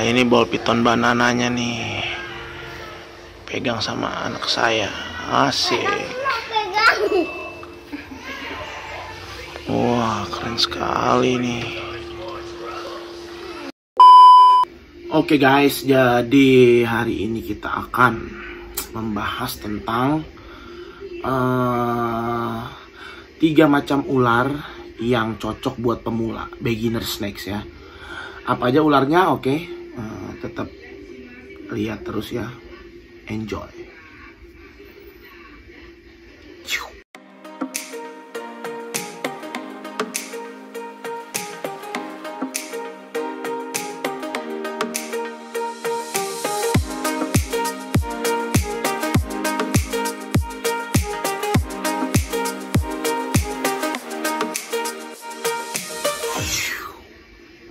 ini ball python banananya nih, pegang sama anak saya, asik. Wah, keren sekali nih. Oke guys, jadi hari ini kita akan membahas tentang 3 macam ular yang cocok buat pemula, beginner snakes ya. Apa aja ularnya? Oke, tetap lihat terus ya, enjoy.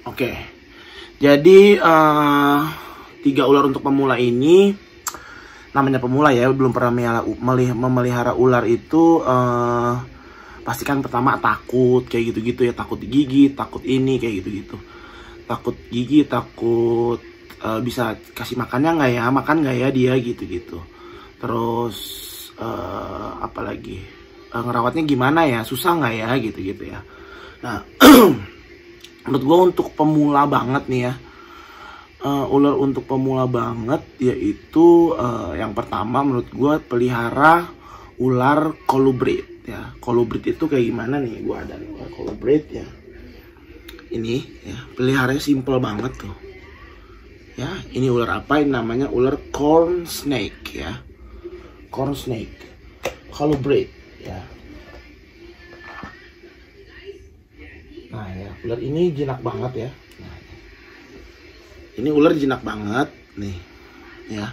Oke, jadi 3 ular untuk pemula ini, namanya pemula ya, belum pernah memelihara ular itu, pastikan pertama takut kayak gitu-gitu ya, takut digigit, takut ini kayak gitu-gitu, takut gigit, takut bisa kasih makannya nggak ya, makan nggak ya dia gitu-gitu. Terus apalagi ngerawatnya gimana ya, susah nggak ya gitu-gitu ya. Nah menurut gue untuk pemula banget nih ya, ular untuk pemula banget yaitu yang pertama menurut gue pelihara ular colubrid ya. Colubrid itu kayak gimana nih, gue ada ular colubrid ya, ini ya, peliharanya simple banget tuh ya. Ini ular apa? Ini namanya ular corn snake ya, corn snake colubrid ya. Nah ya, ular ini jinak banget ya. Nah, ini ular jinak banget nih ya,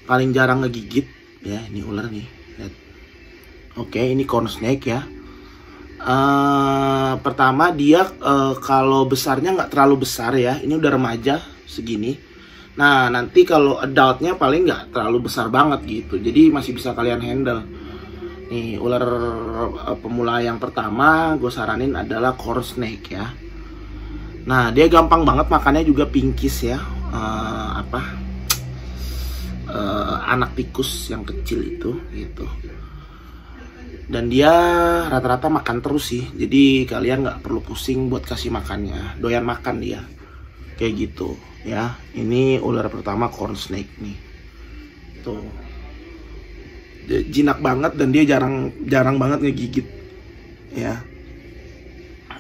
paling jarang ngegigit ya. Ini ular nih, lihat. Oke, ini corn snake ya. Pertama dia kalau besarnya nggak terlalu besar ya, ini udah remaja segini. Nah nanti kalau adultnya paling nggak terlalu besar banget gitu, jadi masih bisa kalian handle. Nih ular pemula yang pertama gue saranin adalah corn snake ya. Nah dia gampang banget makannya, juga pinkies ya, anak tikus yang kecil itu gitu. Dan dia rata-rata makan terus sih, jadi kalian nggak perlu pusing buat kasih makannya, doyan makan dia kayak gitu ya. Ini ular pertama corn snake nih tuh, jinak banget dan dia jarang banget ngegigit ya.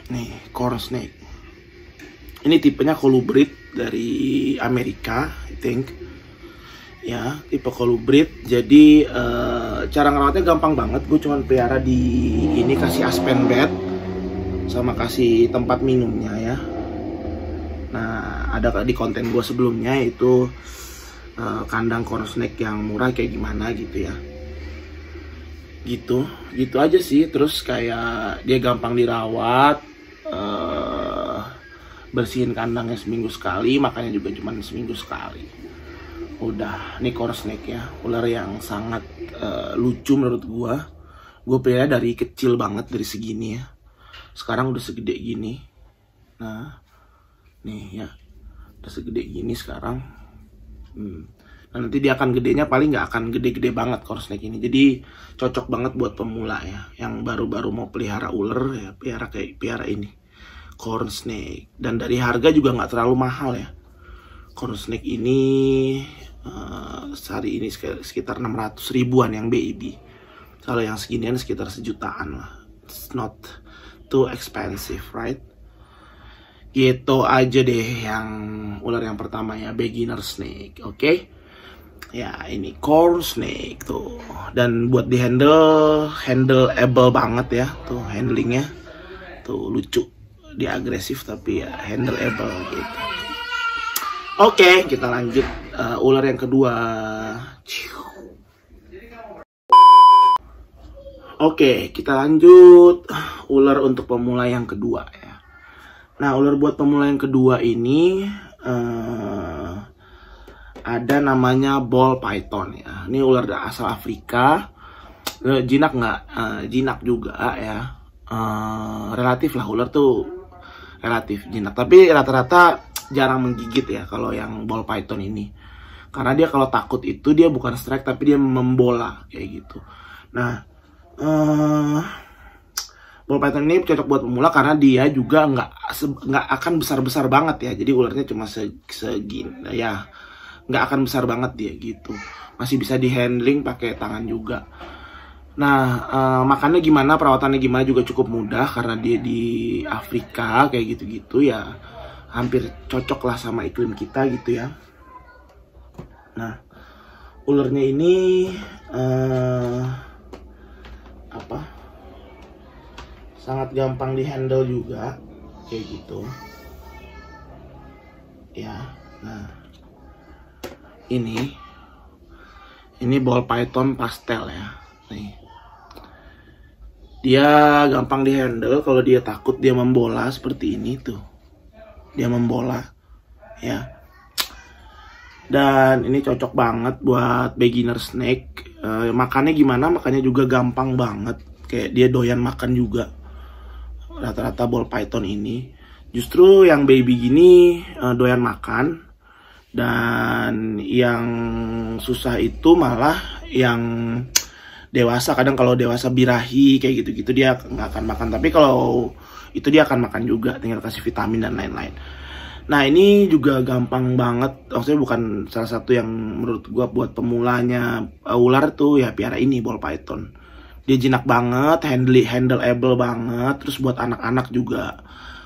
Nih corn snake ini tipenya colubrid dari Amerika, I think ya, tipe colubrid. Jadi cara ngerawatnya gampang banget. Gue cuman pelihara di ini, kasih aspen bed sama kasih tempat minumnya ya. Nah ada di konten gue sebelumnya itu kandang corn snake yang murah kayak gimana gitu ya. Gitu aja sih. Terus kayak dia gampang dirawat, bersihin kandangnya seminggu sekali, makanya juga cuma seminggu sekali. Udah, nih corn snake ya, ular yang sangat lucu menurut gue pelihara dari kecil banget, dari segini ya, sekarang udah segede gini. Nah nih ya, udah segede gini sekarang. Nah, nanti dia akan gedenya paling nggak akan gede-gede banget corn snake ini. Jadi cocok banget buat pemula ya, yang baru-baru mau pelihara ular ya, pelihara ini corn snake. Dan dari harga juga nggak terlalu mahal ya. Corn snake ini sehari ini sekitar 600 ribuan yang baby. Kalau yang seginian sekitar 1 jutaan lah. It's not too expensive, right? Gitu aja deh yang ular yang pertama ya, beginner snake. Oke? Ya ini corn snake tuh, dan buat di handleable banget ya tuh, handlingnya tuh lucu, dia agresif tapi ya handleable gitu. Oke, kita lanjut ular yang kedua. Oke, kita lanjut ular untuk pemula yang kedua ya. Nah ular buat pemula yang kedua ini ada namanya ball python ya. Ini ular asal Afrika. Jinak nggak? Jinak juga ya. Relatif lah, ular tuh relatif jinak. Tapi rata-rata jarang menggigit ya kalau yang ball python ini. Karena dia kalau takut itu dia bukan strike tapi dia membola kayak gitu. Nah, ball python ini cocok buat pemula karena dia juga nggak akan besar-besar banget ya. Jadi ularnya cuma segini ya, nggak akan besar banget dia gitu. Masih bisa di handling pakai tangan juga. Nah, makannya gimana, perawatannya gimana juga cukup mudah karena dia di Afrika kayak gitu-gitu ya. Hampir cocok lah sama iklim kita gitu ya. Nah, ularnya ini sangat gampang dihandle juga kayak gitu. Ya, nah ini ball python pastel ya. Nih. Dia gampang dihandle kalau dia takut dia membola seperti ini tuh. Dia membola ya. Dan ini cocok banget buat beginner snake. Makannya gimana? Makannya juga gampang banget. Kayak dia doyan makan juga. Rata-rata ball python ini. Justru yang baby gini doyan makan. Dan yang susah itu malah yang dewasa. Kadang kalau dewasa birahi kayak gitu-gitu dia nggak akan makan. Tapi kalau itu dia akan makan juga. Tinggal kasih vitamin dan lain-lain. Nah ini juga gampang banget. Maksudnya bukan salah satu yang menurut gua buat pemulanya ular tuh ya piara ini ball python. Dia jinak banget, handleable banget. Terus buat anak-anak juga.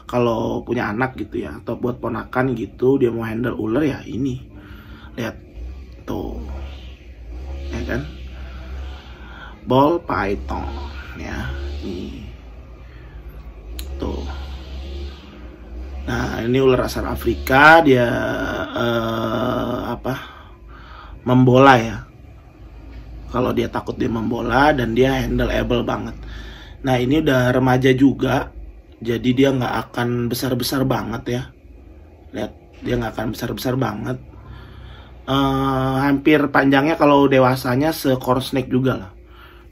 Kalau punya anak gitu ya, atau buat ponakan gitu, dia mau handle ular ya ini. Lihat tuh. Ya kan? Ball python ya. Nih. Tuh. Nah, ini ular asal Afrika, dia membola ya. Kalau dia takut dia membola dan dia handleable banget. Nah, ini udah remaja juga. Jadi dia nggak akan besar-besar banget ya. Lihat, dia nggak akan besar-besar banget. Hampir panjangnya kalau dewasanya se-core snake juga lah.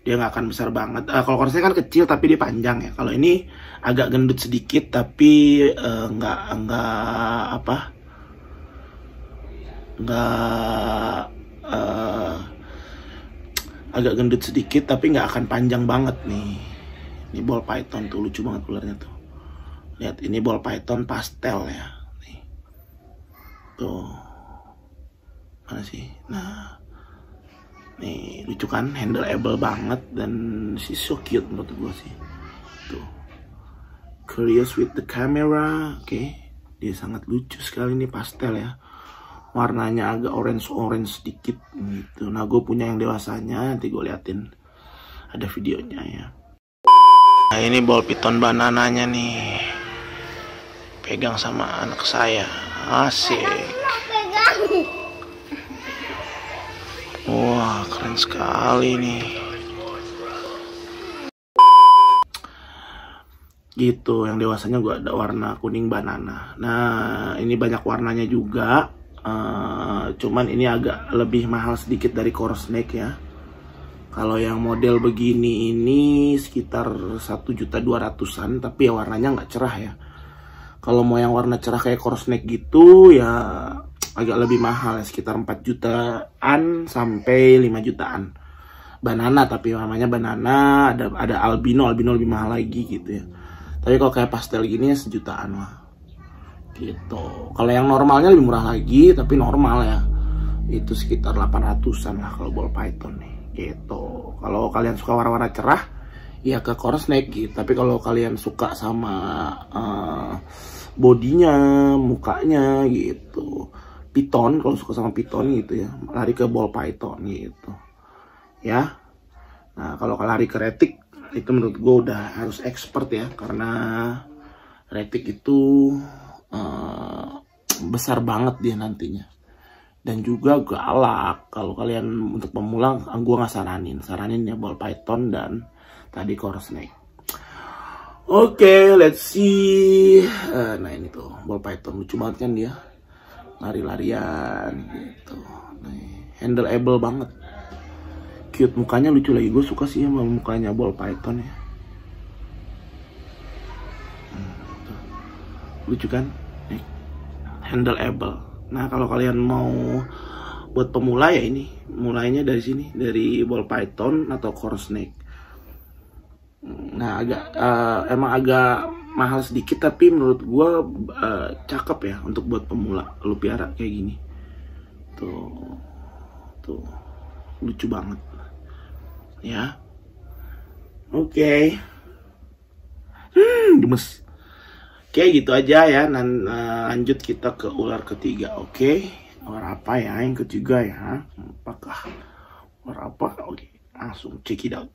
Dia nggak akan besar banget. Kalau core snake kan kecil tapi dia panjang ya. Kalau ini agak gendut sedikit tapi agak gendut sedikit tapi nggak akan panjang banget nih. Ini ball python tuh lucu banget ularnya tuh. Lihat ini ball python pastel ya. Nih. Tuh. Mana sih? Nah. Nih lucu kan, handleable banget dan she's so cute menurut gue sih. Tuh. Curious with the camera. Oke. Dia sangat lucu sekali nih pastel ya. Warnanya agak orange sedikit gitu. Nah gue punya yang dewasanya, nanti gue liatin ada videonya ya. Nah ini ball python banananya nih. Pegang sama anak saya. Asik. Wah keren sekali nih. Gitu, yang dewasanya gue ada warna kuning banana. Nah ini banyak warnanya juga. Cuman ini agak lebih mahal sedikit dari core snake ya. Kalau yang model begini ini sekitar 1.200.000-an, tapi ya warnanya nggak cerah ya. Kalau mau yang warna cerah kayak core snake gitu ya agak lebih mahal ya, sekitar 4 jutaan sampai 5 jutaan. Banana, tapi namanya banana, ada albino lebih mahal lagi gitu ya. Tapi kalau kayak pastel gini ya 1 jutaan lah. Gitu. Kalau yang normalnya lebih murah lagi, tapi normal ya. Itu sekitar 800-an lah kalau ball python nih. Gitu. Kalau kalian suka warna-warna cerah, ya ke core snake gitu. Tapi kalau kalian suka sama bodinya, mukanya gitu, python, kalau suka sama python gitu ya, lari ke ball python gitu. Ya. Nah, kalau lari ke retic itu menurut gue udah harus expert ya, karena retic itu besar banget dia nantinya. Dan juga galak. Kalau kalian untuk pemula, gue nggak saranin ya ball python dan tadi core snake. Oke, let's see. Nah ini tuh ball python, lucu banget kan dia, lari-larian gitu. Nih, handleable banget, cute, mukanya lucu lagi. Gue suka sih sama mukanya ball python ya. Lucu kan? Nih, handleable. Nah kalau kalian mau buat pemula ya ini, mulainya dari sini, dari ball python atau core snake. Nah emang agak mahal sedikit, tapi menurut gue cakep ya untuk buat pemula. Lu piara kayak gini, tuh lucu banget ya. Oke. Gemes. Oke, gitu aja ya. Lanjut kita ke ular ketiga. Oke, ular apa ya yang ketiga ya? Apakah ular apa? Oke, langsung check it out.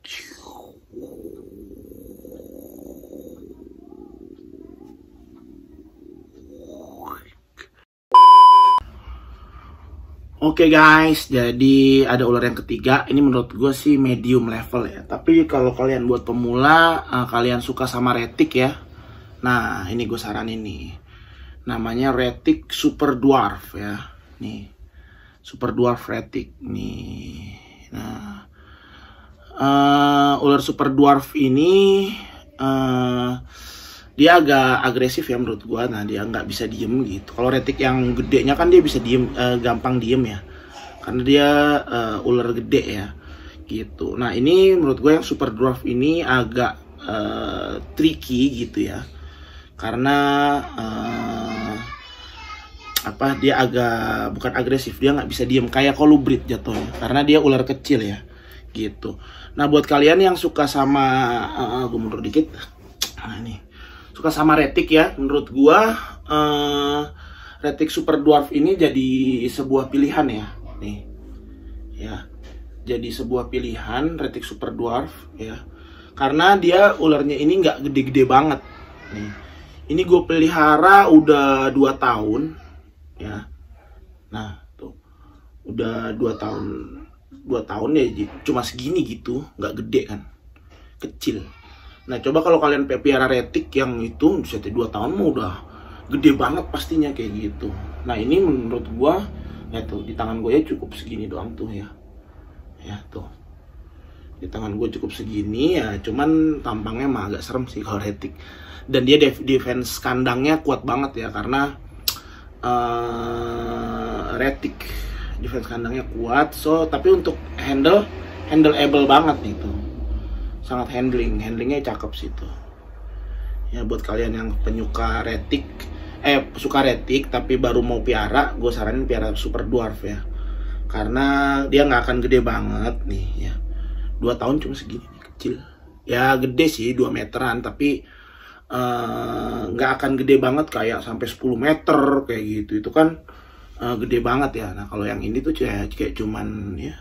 Oke guys, jadi ada ular yang ketiga. Ini menurut gue sih medium level ya. Tapi kalau kalian buat pemula, kalian suka sama retic ya. Nah, ini gue saranin nih. Namanya retic super dwarf ya. Nih, super dwarf retic nih. Nah, ular super dwarf ini dia agak agresif ya menurut gua. Nah, dia nggak bisa diem gitu. Kalau retic yang gedenya kan dia bisa diem, gampang diem ya, karena dia ular gede ya gitu. Nah, ini menurut gua yang super dwarf ini agak tricky gitu ya, karena dia agak bukan agresif, dia nggak bisa diem kayak kolubrid jatuhnya, karena dia ular kecil ya gitu. Nah, buat kalian yang suka sama gue mundur dikit. Nah, ini suka sama retic ya, menurut gua retic super dwarf ini jadi sebuah pilihan ya. Nih ya, jadi sebuah pilihan retic super dwarf ya, karena dia ularnya ini nggak gede-gede banget nih. Ini gue pelihara udah 2 tahun ya. Nah tuh udah 2 tahun ya, cuma segini gitu, nggak gede kan, kecil. Nah, coba kalau kalian piara retic yang itu bisa 2 tahun mah udah gede banget pastinya kayak gitu. Nah, ini menurut gua ya tuh di tangan gue ya cukup segini doang tuh ya. Ya tuh. Di tangan gue cukup segini ya, cuman tampangnya mah agak serem sih kalau retic. Dan dia defense kandangnya kuat banget ya, karena retic defense kandangnya kuat. So, tapi untuk handleable banget nih tuh. Sangat handlingnya cakep sih tuh ya. Buat kalian yang penyuka retic, suka retic tapi baru mau piara, gue saranin piara super dwarf ya, karena dia nggak akan gede banget nih ya. 2 tahun cuma segini nih, kecil ya. Gede sih 2 meteran, tapi nggak akan gede banget kayak sampai 10 meter kayak gitu. Itu kan gede banget ya. Nah, kalau yang ini tuh kayak cuman ya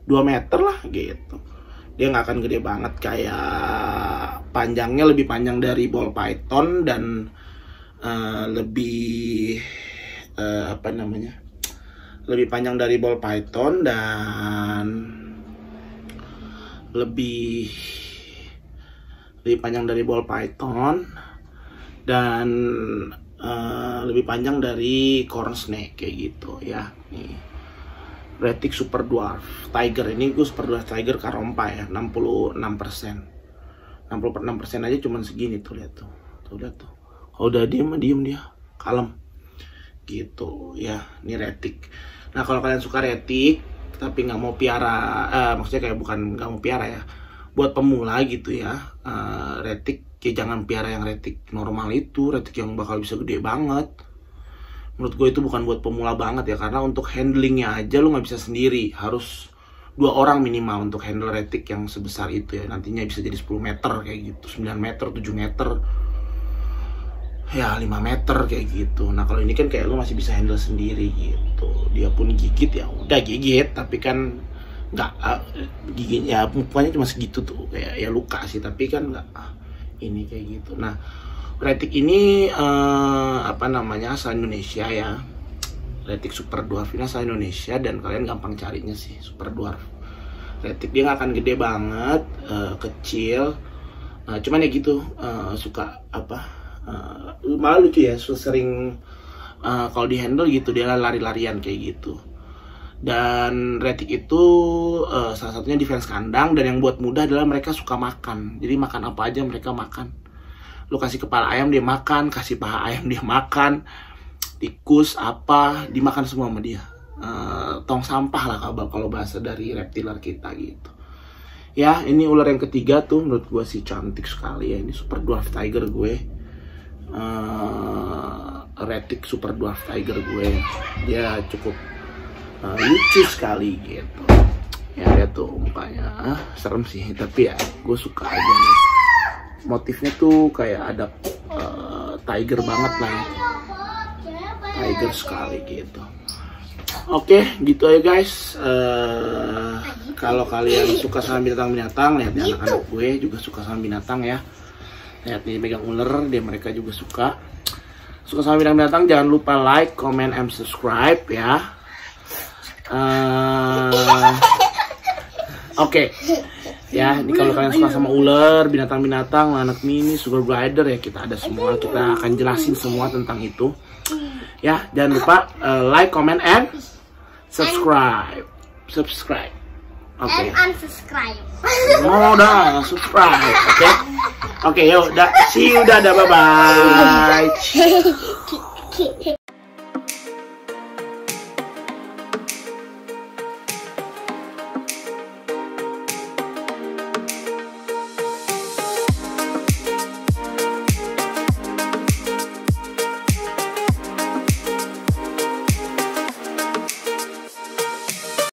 2 meter lah gitu. Dia nggak akan gede banget, kayak panjangnya lebih panjang dari ball python dan lebih lebih panjang dari ball python dan lebih panjang dari ball python dan lebih panjang dari corn snake kayak gitu ya. Nih, retic super dwarf tiger, ini gue super dwarf tiger karompa ya, 66%. 66% aja cuman segini tuh, lihat tuh. Tuh lihat tuh. Kalau udah diem dia, kalem. Gitu ya, ini retic. Nah, kalau kalian suka retic tapi nggak mau piara, maksudnya kayak bukan nggak mau piara ya, buat pemula gitu ya, retic ya jangan piara yang retic normal itu, retic yang bakal bisa gede banget. Menurut gue itu bukan buat pemula banget ya, karena untuk handlingnya aja lu nggak bisa sendiri, harus 2 orang minimal untuk handle retic yang sebesar itu ya. Nantinya bisa jadi 10 meter kayak gitu, 9 meter, 7 meter ya, 5 meter kayak gitu. Nah, kalau ini kan kayak lu masih bisa handle sendiri gitu. Dia pun gigit ya udah gigit, tapi kan nggak gigit ya, pokoknya cuma segitu tuh, kayak ya luka sih, tapi kan nggak ini kayak gitu. Nah, retic ini asal Indonesia ya. Retic super dwarf ini asal Indonesia, dan kalian gampang carinya sih, super dwarf retic. Dia nggak akan gede banget, kecil. Cuman ya gitu, suka malah lucu ya, sering kalau di handle gitu dia lari-larian kayak gitu. Dan retic itu salah satunya defense kandang, dan yang buat mudah adalah mereka suka makan. Jadi makan apa aja mereka makan. Lu kasih kepala ayam dia makan, kasih paha ayam dia makan, tikus, apa dimakan semua sama dia. Tong sampah lah kalau bahasa dari reptiler kita gitu. Ya, ini ular yang ketiga tuh, menurut gue sih cantik sekali ya. Ini super dwarf tiger gue, retic super dwarf tiger gue. Dia cukup lucu sekali gitu. Ya lihat tuh mukanya, serem sih, tapi ya gue suka aja nih. Motifnya tuh kayak ada tiger banget lah, tiger sekali gitu. Oke, gitu aja guys. Kalau kalian suka sama binatang-binatang, lihat nih anak-anak gue juga suka sama binatang ya. Lihat nih pegang ular, mereka juga suka sama binatang-binatang. Jangan lupa like, comment, and subscribe ya. Oke. Ya, ini kalau kalian suka sama ular, binatang-binatang, anak mini, sugar glider ya, kita ada semua. Kita akan jelasin semua tentang itu. Ya, jangan lupa like, comment, and subscribe. Oke. And unsubscribe. Oh, udah subscribe. Oke, yuk, see you, dadah, bye bye.